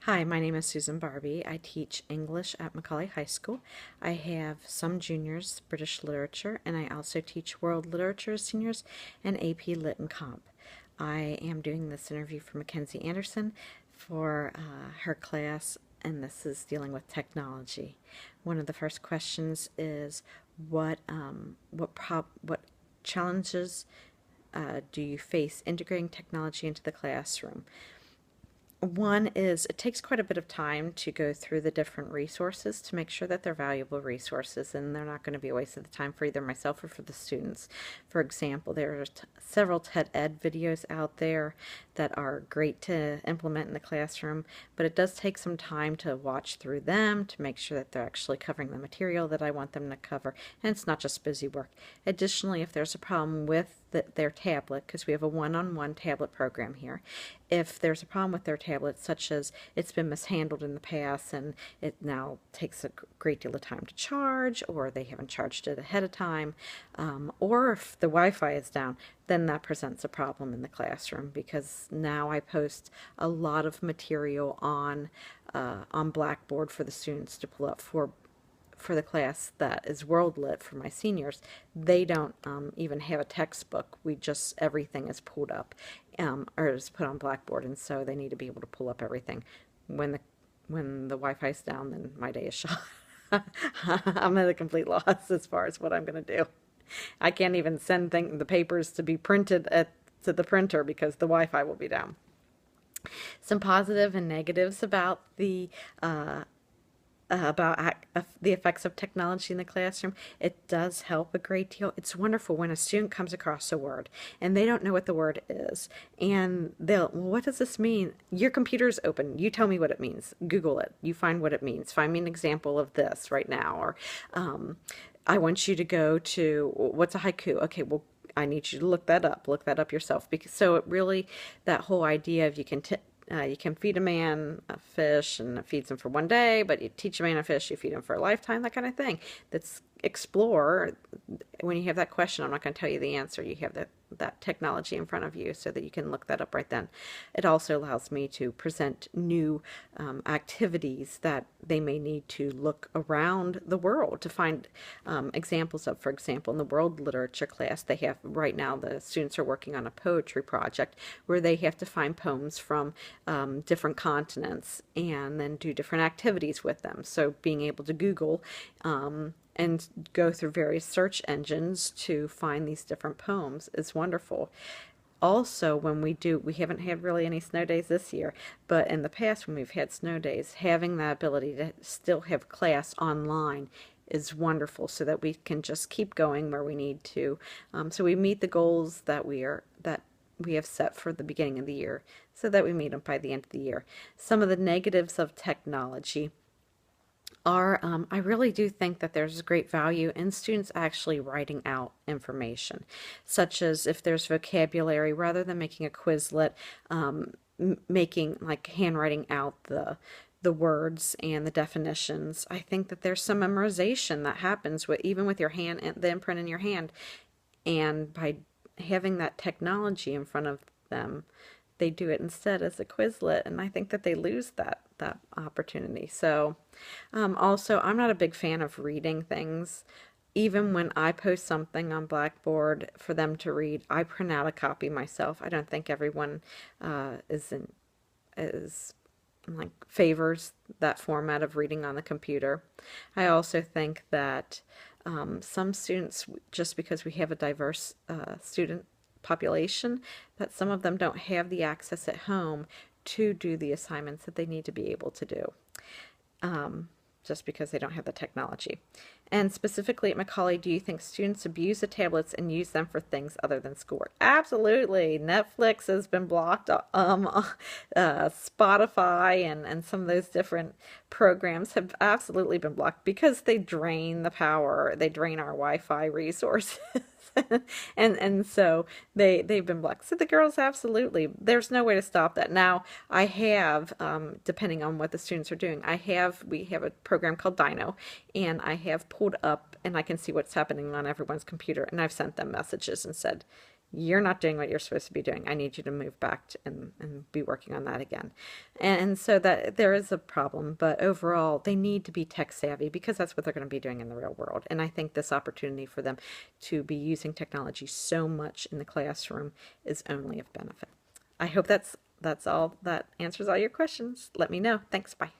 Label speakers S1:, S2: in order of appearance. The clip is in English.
S1: Hi, my name is Susan Barbie. I teach English at Macaulay High School. I have some juniors, British literature, and I also teach world literature seniors and AP Lit and Comp. I am doing this interview for Mackenzie Anderson for her class, and this is dealing with technology. One of the first questions is what challenges do you face integrating technology into the classroom? One is it takes quite a bit of time to go through the different resources to make sure that they're valuable resources and they're not going to be a waste of the time for either myself or for the students. For example, there are several TED Ed videos out there that are great to implement in the classroom, but it does take some time to watch through them to make sure that they're actually covering the material that I want them to cover, and it's not just busy work. Additionally, if there's a problem with their tablet, because we have a one-on-one tablet program here, if there's a problem with their tablet, such as it's been mishandled in the past and it now takes a great deal of time to charge, or they haven't charged it ahead of time, or if the Wi-Fi is down, then that presents a problem in the classroom, because now I post a lot of material on Blackboard for the students to pull up for the class that is World Lit for my seniors. They don't even have a textbook. Everything is pulled up or is put on Blackboard, and so they need to be able to pull up everything. When the Wi-Fi's down, then my day is shot. I'm at a complete loss as far as what I'm going to do. I can't even send the papers to be printed to the printer because the Wi-Fi will be down. Some positive and negatives about the effects of technology in the classroom. It does help a great deal. It's wonderful when a student comes across a word and they don't know what the word is, and what does this mean? Your computer's open. You tell me what it means. Google it. You find what it means. Find me an example of this right now. Or I want you to go to, what's a haiku? Okay, well, I need you to look that up. Look that up yourself. So it really, that whole idea of you can feed a man a fish and it feeds him for one day, but you teach a man a fish, you feed him for a lifetime, that kind of thing. That's explore. When you have that question, I'm not going to tell you the answer. You have that technology in front of you so that you can look that up right then. It also allows me to present new activities that they may need to look around the world to find examples of. For example, in the world literature class, they have right now, the students are working on a poetry project where they have to find poems from different continents and then do different activities with them. So being able to Google and go through various search engines to find these different poems is wonderful. Also, we haven't had really any snow days this year, but in the past when we've had snow days, having the ability to still have class online is wonderful, so that we can just keep going where we need to. So we meet the goals that we have set for the beginning of the year, so that we meet them by the end of the year. Some of the negatives of technology are, I really do think that there's great value in students actually writing out information, such as if there's vocabulary, rather than making a Quizlet, making like handwriting out the words and the definitions. I think that there's some memorization that happens even with your hand and the imprint in your hand, and by having that technology in front of them, they do it instead as a Quizlet, and I think that they lose that opportunity. So also, I'm not a big fan of reading things. Even when I post something on Blackboard for them to read, I print out a copy myself. I don't think everyone is like favors that format of reading on the computer. I also think that some students, just because we have a diverse student population, that some of them don't have the access at home to do the assignments that they need to be able to do, just because they don't have the technology. And specifically at Macaulay, do you think students abuse the tablets and use them for things other than schoolwork? Absolutely. Netflix has been blocked. Spotify and some of those different programs have absolutely been blocked because they drain the power. They drain our Wi-Fi resources. and so they've been blocked. So the girls, absolutely, there's no way to stop that. Now I have, depending on what the students are doing, we have a program called Dino, and I have pulled up and I can see what's happening on everyone's computer, and I've sent them messages and said, you're not doing what you're supposed to be doing. I need you to move back and be working on that again. And so that there is a problem, but overall, they need to be tech savvy because that's what they're going to be doing in the real world. And I think this opportunity for them to be using technology so much in the classroom is only of benefit. I hope that's all that answers all your questions. Let me know. Thanks. Bye.